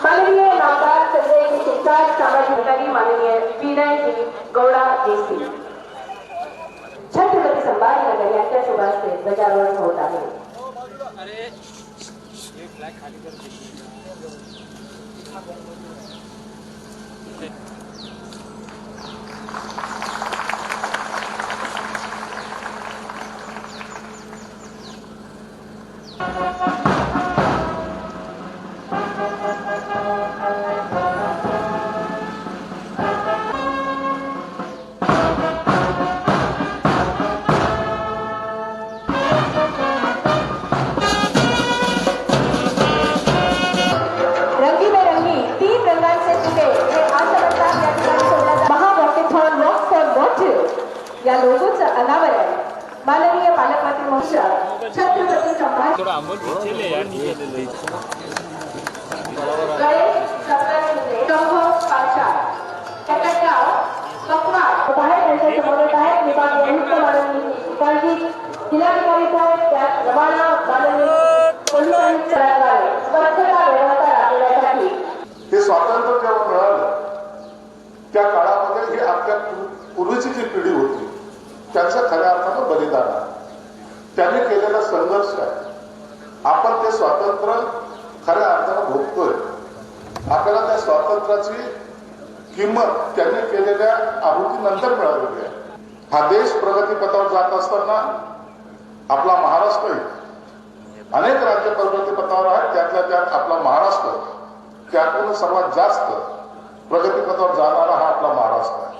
माननीय नामदार संजय जी शिरसाट, सामाजिक अधिकारी माननीय विनय जी गौड़ा जी, छत्रपती संभाजीनगर यांच्या शुभ हस्ते ध्वजारोहण होत आहे. रंगीबेरंगी तीन रंगांचे फुगे हे आसमंतात या ठिकाणी सोडल्या जातात. महावॉकेथॉन वॉक फॉर वॉटर या लोगोचं अनावरण माननीय पालकमंत्री महोदय छत्रपती संभाजी गणेश सप्तशृंगे संभव पाशा कटकगाव कपवाड बाहेर त्यांच्या समोर आहे. विभागीय आयुक्त माननीय शिकाजी, जिल्हाधिकारी साहेब, त्यात रवाना माननीय पोलीस आयुक्त स्वच्छता व्यवस्था राबवण्यासाठी हे स्वातंत्र्य जेव्हा मिळालं त्या काळामध्ये ही आपल्या पूर्वीची जी पिढी होती त्यांचं खऱ्या अर्थानं बलिदान आहे. त्यांनी केलेला संघर्ष आहे. आपण ते स्वातंत्र्य खऱ्या अर्थानं भोगतोय. आपल्याला त्या स्वातंत्र्याची किंमत त्यांनी केलेल्या आहुतीनंतर मिळालेली आहे. हा देश प्रगतीपथावर जात असताना आपला महाराष्ट्र अनेक राज्य प्रगतीपथावर आहेत. त्यातल्या त्यात आपला महाराष्ट्र त्यातून सर्वात जास्त प्रगतीपथावर जाणारा हा आपला महाराष्ट्र आहे.